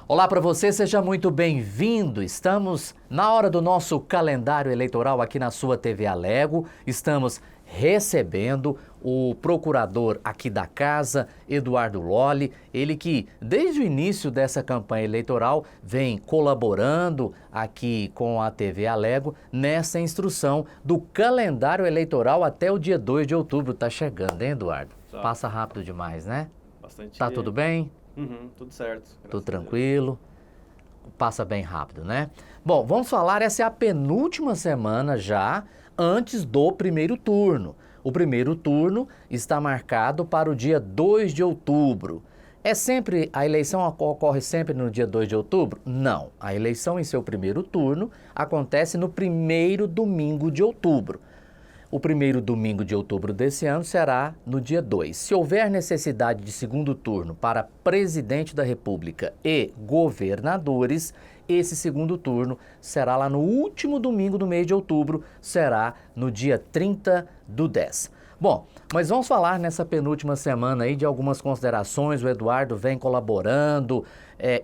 Olá para você, seja muito bem-vindo. Estamos na hora do nosso calendário eleitoral aqui na sua TV Alego. Estamos recebendo o procurador aqui da casa, Eduardo Lolli, ele que desde o início dessa campanha eleitoral vem colaborando aqui com a TV Alego nessa instrução do calendário eleitoral até o dia 2 de outubro. Tá chegando, hein, Eduardo? Tá. Passa rápido demais, né? Bastante. Tá tudo bem? Tudo certo. Tudo tranquilo, passa bem rápido, né? Bom, vamos falar, essa é a penúltima semana já antes do primeiro turno. O primeiro turno está marcado para o dia 2 de outubro. A eleição ocorre sempre no dia 2 de outubro? Não, a eleição em seu primeiro turno acontece no primeiro domingo de outubro. O primeiro domingo de outubro desse ano será no dia 2. Se houver necessidade de segundo turno para presidente da República e governadores, esse segundo turno será lá no último domingo do mês de outubro, será no dia 30 do 10. Bom, mas vamos falar nessa penúltima semana aí de algumas considerações. O Eduardo vem colaborando,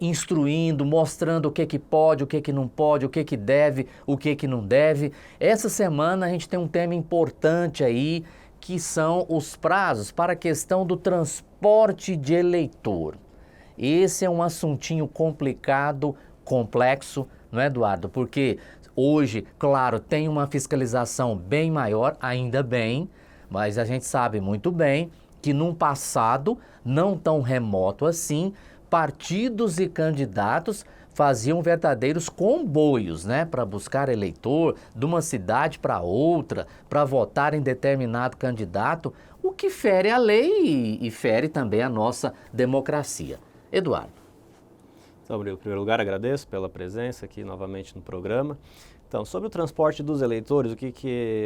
instruindo, mostrando o que pode, o que não pode, o que deve, o que não deve. Essa semana a gente tem um tema importante aí, que são os prazos para a questão do transporte de eleitor. Esse é um assuntinho complicado, complexo, não é, Eduardo? Porque hoje, claro, tem uma fiscalização bem maior, ainda bem, mas a gente sabe muito bem que num passado não tão remoto assim, partidos e candidatos faziam verdadeiros comboios, né, para buscar eleitor de uma cidade para outra, para votar em determinado candidato, o que fere a lei e fere também a nossa democracia. Eduardo. Sobre, em primeiro lugar, agradeço pela presença aqui novamente no programa. Então, sobre o transporte dos eleitores, o que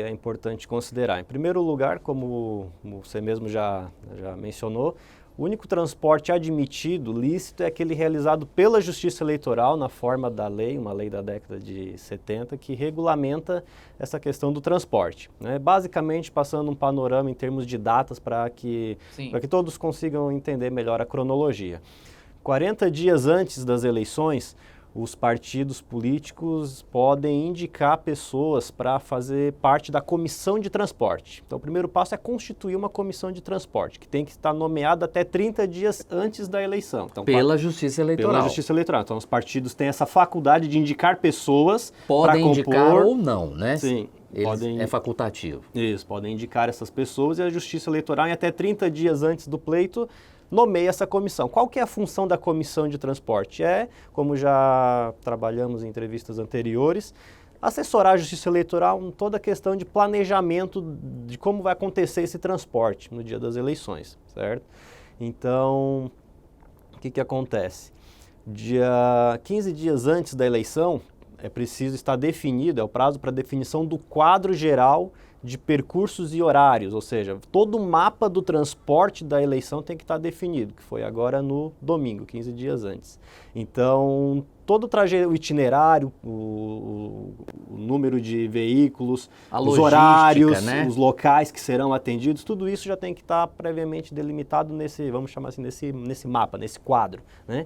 é importante considerar? Em primeiro lugar, como você mesmo já mencionou, o único transporte admitido, lícito, é aquele realizado pela Justiça Eleitoral na forma da lei, uma lei da década de 70, que regulamenta essa questão do transporte, né? Basicamente, passando um panorama em termos de datas para que todos consigam entender melhor a cronologia. 40 dias antes das eleições, os partidos políticos podem indicar pessoas para fazer parte da comissão de transporte. Então, o primeiro passo é constituir uma comissão de transporte, que tem que estar nomeada até 30 dias antes da eleição. Então, pela Justiça Eleitoral. Pela Justiça Eleitoral. Então, os partidos têm essa faculdade de indicar pessoas para compor... Podem indicar ou não, né? Sim. É facultativo. Isso, podem indicar essas pessoas e a Justiça Eleitoral, em até 30 dias antes do pleito, nomeia essa comissão. Qual que é a função da comissão de transporte? Como já trabalhamos em entrevistas anteriores, assessorar a Justiça Eleitoral em toda a questão de planejamento de como vai acontecer esse transporte no dia das eleições, certo? Então, o que acontece? 15 dias antes da eleição, é preciso estar definido, é o prazo para definição do quadro geral de percursos e horários, ou seja, todo o mapa do transporte da eleição tem que estar definido, que foi agora no domingo, 15 dias antes. Então, todo o itinerário, o número de veículos, os horários, né? Os locais que serão atendidos, tudo isso já tem que estar previamente delimitado nesse, vamos chamar assim, nesse mapa, nesse quadro, né?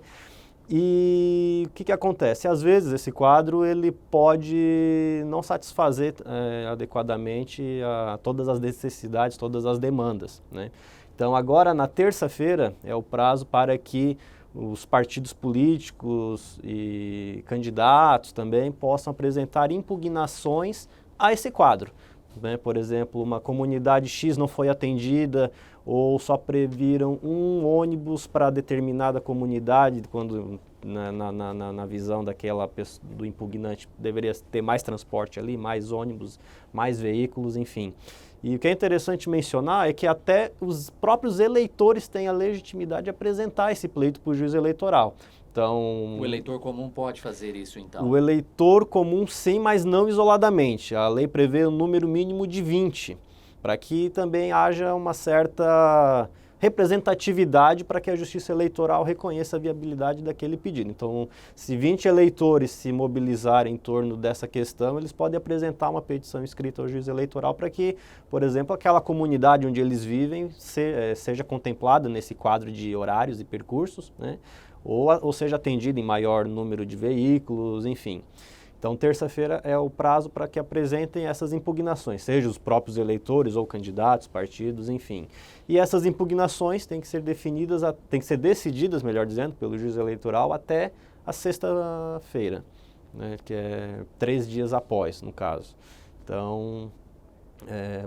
E o que acontece? Às vezes esse quadro ele pode não satisfazer adequadamente a todas as necessidades, todas as demandas, né? Então agora na terça-feira é o prazo para que os partidos políticos e candidatos também possam apresentar impugnações a esse quadro, né? Por exemplo, uma comunidade X não foi atendida ou só previram um ônibus para determinada comunidade, quando na visão do impugnante deveria ter mais transporte ali, mais ônibus, mais veículos, enfim. E o que é interessante mencionar é que até os próprios eleitores têm a legitimidade de apresentar esse pleito para o juiz eleitoral. Então, o eleitor comum pode fazer isso, então? O eleitor comum sim, mas não isoladamente. A lei prevê um número mínimo de 20, para que também haja uma certa representatividade para que a Justiça Eleitoral reconheça a viabilidade daquele pedido. Então, se 20 eleitores se mobilizarem em torno dessa questão, eles podem apresentar uma petição escrita ao juiz eleitoral para que, por exemplo, aquela comunidade onde eles vivem seja contemplada nesse quadro de horários e percursos, né? Ou seja atendida em maior número de veículos, enfim. Então, terça-feira é o prazo para que apresentem essas impugnações, seja os próprios eleitores ou candidatos, partidos, enfim. E essas impugnações têm que ser decididas, melhor dizendo, pelo juiz eleitoral até a sexta-feira, né, que é 3 dias após, no caso. Então,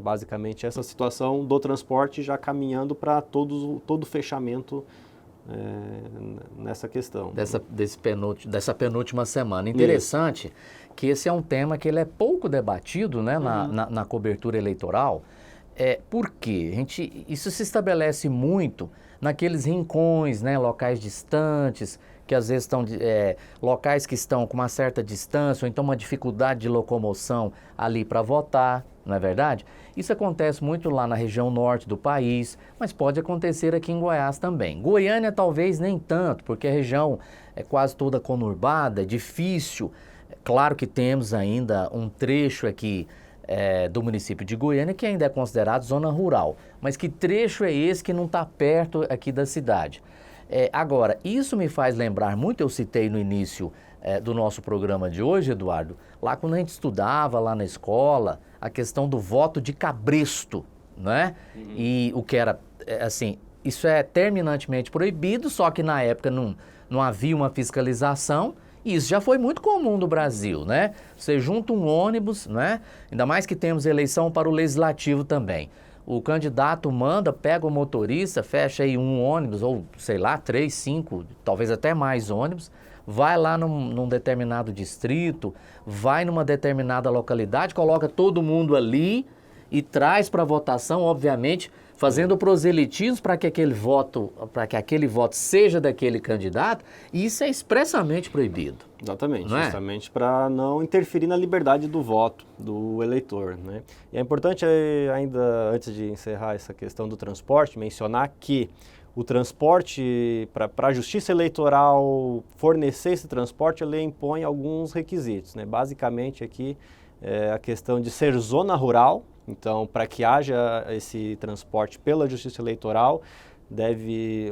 basicamente essa situação do transporte já caminhando para todo o fechamento nessa questão. Dessa penúltima semana. Interessante que esse é um tema que ele é pouco debatido, né, na cobertura eleitoral. Por quê? Isso se estabelece muito naqueles rincões, né, locais distantes, que às vezes estão locais que estão com uma certa distância, ou então uma dificuldade de locomoção ali para votar, não é verdade? Isso acontece muito lá na região norte do país, mas pode acontecer aqui em Goiás também. Goiânia talvez nem tanto, porque a região é quase toda conurbada, é difícil. Claro que temos ainda um trecho aqui do município de Goiânia que ainda é considerado zona rural, mas que trecho é esse que não está perto aqui da cidade? Agora, isso me faz lembrar muito, eu citei no início do nosso programa de hoje, Eduardo, lá quando a gente estudava lá na escola, a questão do voto de cabresto, né? E o que era, assim, isso é terminantemente proibido, só que na época não havia uma fiscalização, e isso já foi muito comum no Brasil, né? Você junta um ônibus, né? Ainda mais que temos eleição para o legislativo também. O candidato manda, pega o motorista, fecha aí um ônibus, ou sei lá, 3, 5, talvez até mais ônibus, vai lá num determinado distrito, vai numa determinada localidade, coloca todo mundo ali e traz para votação, obviamente, fazendo proselitismo para que aquele voto seja daquele candidato, e isso é expressamente proibido. Exatamente, justamente para não interferir na liberdade do voto do eleitor, né? E é importante ainda, antes de encerrar essa questão do transporte, mencionar que o transporte, para a Justiça Eleitoral fornecer esse transporte, a lei impõe alguns requisitos, né? Basicamente aqui a questão de ser zona rural. Então, para que haja esse transporte pela Justiça Eleitoral,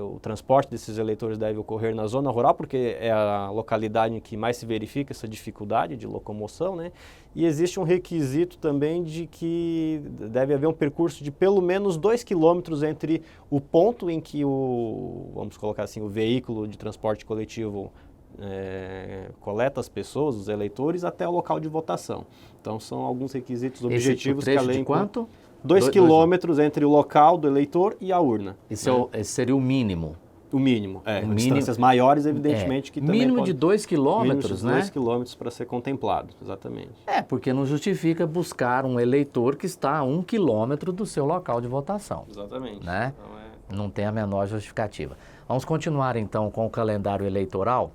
o transporte desses eleitores deve ocorrer na zona rural, porque é a localidade em que mais se verifica essa dificuldade de locomoção, né? E existe um requisito também de que deve haver um percurso de pelo menos 2 quilômetros entre o ponto em que vamos colocar assim, o veículo de transporte coletivo coleta as pessoas, os eleitores, até o local de votação. Então, são alguns requisitos objetivos que a lei... De quanto? 2 quilômetros entre o local do eleitor e a urna. Esse seria o mínimo. O mínimo, distâncias maiores, evidentemente, que também mínimo de 2 quilômetros, né? 2 quilômetros para ser contemplado, exatamente. Porque não justifica buscar um eleitor que está a 1 quilômetro do seu local de votação. Exatamente. Né? Então, não tem a menor justificativa. Vamos continuar, então, com o calendário eleitoral.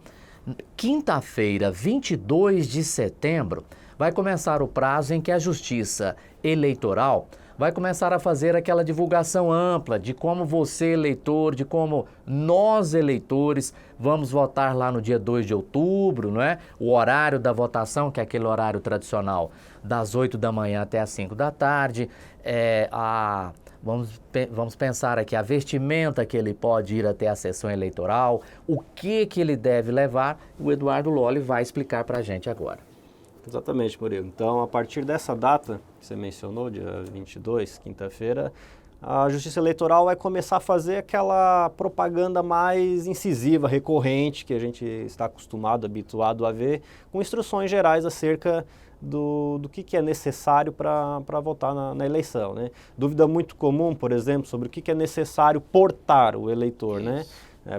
Quinta-feira, 22 de setembro, vai começar o prazo em que a Justiça Eleitoral vai começar a fazer aquela divulgação ampla de como você, eleitor, de como nós, eleitores, vamos votar lá no dia 2 de outubro, não é? O horário da votação, que é aquele horário tradicional, das 8 da manhã até as 5 da tarde, Vamos pensar aqui a vestimenta que ele pode ir até a sessão eleitoral, o que ele deve levar, o Eduardo Lolli vai explicar para a gente agora. Exatamente, Murilo. Então, a partir dessa data que você mencionou, dia 22, quinta-feira, a Justiça Eleitoral vai começar a fazer aquela propaganda mais incisiva, recorrente, que a gente está habituado a ver, com instruções gerais acerca do que é necessário para votar na eleição, né? Dúvida muito comum, por exemplo, sobre o que é necessário portar o eleitor, né?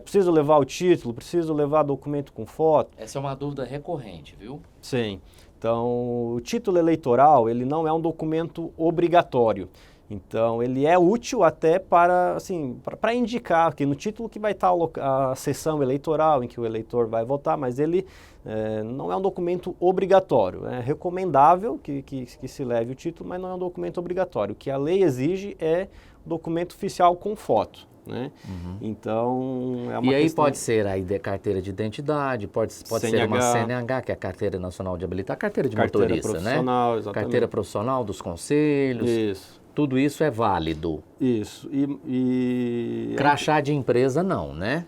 Preciso levar o título, preciso levar documento com foto? Essa é uma dúvida recorrente, viu? Sim. Então, o título eleitoral, ele não é um documento obrigatório. Então, ele é útil até para indicar que no título que vai estar a sessão eleitoral em que o eleitor vai votar, mas ele não é um documento obrigatório. É recomendável que se leve o título, mas não é um documento obrigatório. O que a lei exige é documento oficial com foto. né? Então, é uma E aí questão... pode ser a carteira de identidade, pode ser uma CNH, que é a Carteira Nacional de Habilitação, a carteira de motorista, profissional, né? exatamente. Carteira profissional dos conselhos. Isso. Tudo isso é válido. Isso. Crachá de empresa não, né?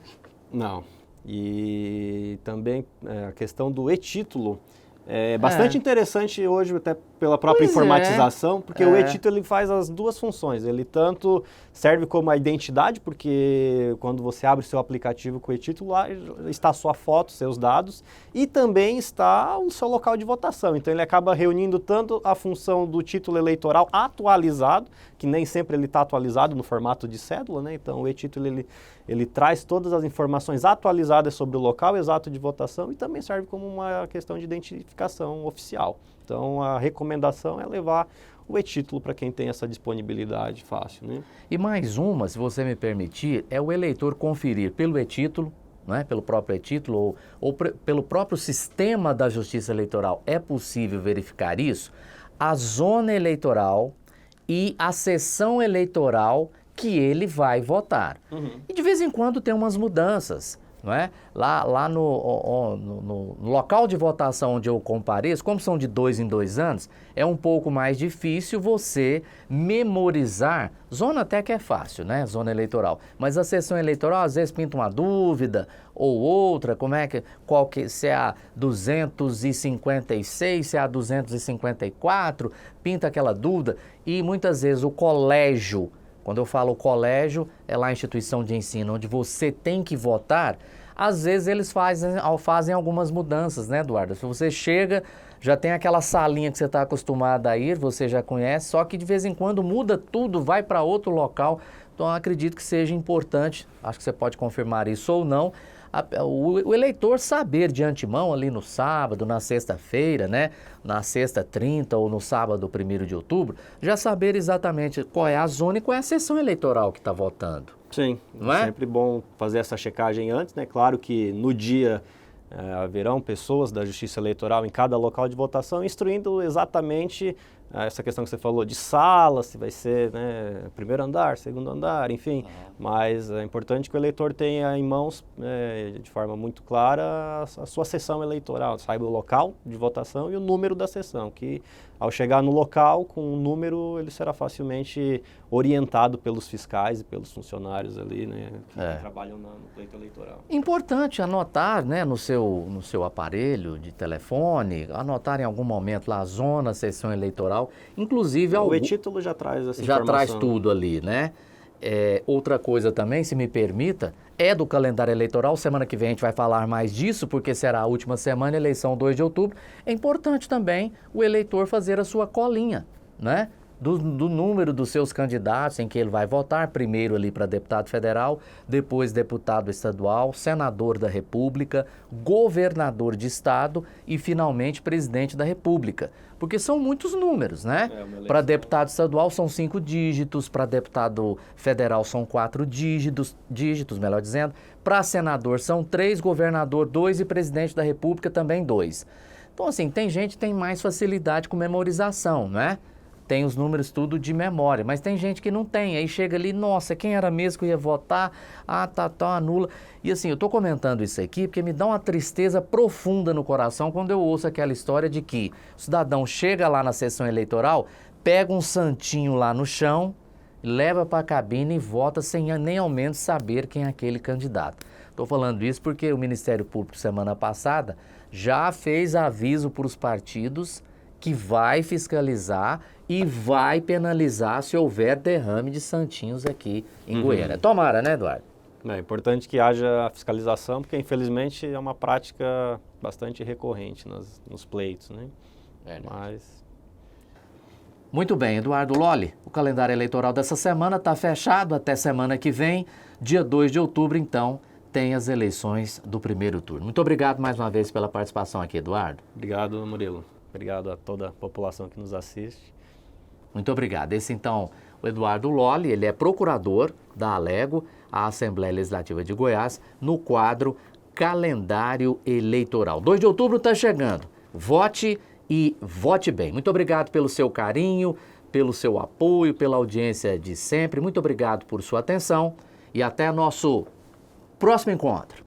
Não. E também a questão do e-título é bastante interessante hoje, até pela própria informatização, porque o e-título ele faz as duas funções. Ele tanto serve como a identidade, porque quando você abre seu aplicativo com o e-título, lá está a sua foto, seus dados, e também está o seu local de votação. Então ele acaba reunindo tanto a função do título eleitoral atualizado, que nem sempre ele está atualizado no formato de cédula, né? Então o e-título ele traz todas as informações atualizadas sobre o local exato de votação e também serve como uma questão de identificação oficial. Então, a recomendação é levar o e-título para quem tem essa disponibilidade fácil, né? E mais uma, se você me permitir, é o eleitor conferir pelo e-título, né, pelo próprio e-título ou pelo próprio sistema da Justiça Eleitoral. É possível verificar isso? A zona eleitoral e a sessão eleitoral que ele vai votar. E de vez em quando tem umas mudanças, não é? Lá no local de votação onde eu compareço, como são de 2 em 2 anos, é um pouco mais difícil você memorizar. Zona até que é fácil, né? Zona eleitoral. Mas a sessão eleitoral às vezes pinta uma dúvida ou outra, se é a 256, se é a 254, pinta aquela dúvida. E muitas vezes o colégio, quando eu falo colégio, é lá a instituição de ensino onde você tem que votar, às vezes eles fazem algumas mudanças, né, Eduardo? Se você chega, já tem aquela salinha que você está acostumado a ir, você já conhece, só que de vez em quando muda tudo, vai para outro local. Então, eu acredito que seja importante, acho que você pode confirmar isso ou não, o eleitor saber de antemão ali no sábado, na sexta-feira, né, na sexta 30 ou no sábado 1º de outubro, já saber exatamente qual é a zona e qual é a sessão eleitoral que está votando. Sim, não é? Sempre bom fazer essa checagem antes, né? Claro que no dia haverão pessoas da Justiça Eleitoral em cada local de votação instruindo exatamente essa questão que você falou de sala, se vai ser, né, primeiro andar, segundo andar, enfim. Mas é importante que o eleitor tenha em mãos, de forma muito clara, a sua sessão eleitoral, saiba o local de votação e o número da sessão, que ao chegar no local com o número, ele será facilmente orientado pelos fiscais e pelos funcionários ali, né, que trabalham no pleito eleitoral. Importante anotar, né, no seu aparelho de telefone, anotar em algum momento lá a zona, a sessão eleitoral, inclusive... O e-título já traz essa já informação. traz tudo ali, né? Outra coisa também, se me permita, é do calendário eleitoral. Semana que vem a gente vai falar mais disso, porque será a última semana, eleição 2 de outubro. É importante também o eleitor fazer a sua colinha, né? Do número dos seus candidatos em que ele vai votar, primeiro ali para deputado federal, depois deputado estadual, senador da República, governador de estado e finalmente presidente da República. Porque são muitos números, né? Para deputado estadual são 5 dígitos, para deputado federal são 4 dígitos, melhor dizendo, para senador são 3, governador 2 e presidente da República também 2. Então assim, tem gente que tem mais facilidade com memorização, né? Tem os números tudo de memória, mas tem gente que não tem, aí chega ali, nossa, quem era mesmo que ia votar? Anula. E assim, eu estou comentando isso aqui porque me dá uma tristeza profunda no coração quando eu ouço aquela história de que o cidadão chega lá na sessão eleitoral, pega um santinho lá no chão, leva para a cabine e vota sem nem ao menos saber quem é aquele candidato. Estou falando isso porque o Ministério Público, semana passada, já fez aviso para os partidos que vai fiscalizar e vai penalizar se houver derrame de santinhos aqui em Goiânia. Tomara, né, Eduardo? É importante que haja fiscalização, porque infelizmente é uma prática bastante recorrente nos pleitos, né? Mas... Muito bem, Eduardo Lolli, o calendário eleitoral dessa semana está fechado até semana que vem, dia 2 de outubro, então, tem as eleições do 1º turno. Muito obrigado mais uma vez pela participação aqui, Eduardo. Obrigado, Murilo. Obrigado a toda a população que nos assiste. Muito obrigado. Esse, então, o Eduardo Lolli, ele é procurador da Alego, a Assembleia Legislativa de Goiás, no quadro Calendário Eleitoral. 2 de outubro está chegando. Vote e vote bem. Muito obrigado pelo seu carinho, pelo seu apoio, pela audiência de sempre. Muito obrigado por sua atenção e até nosso próximo encontro.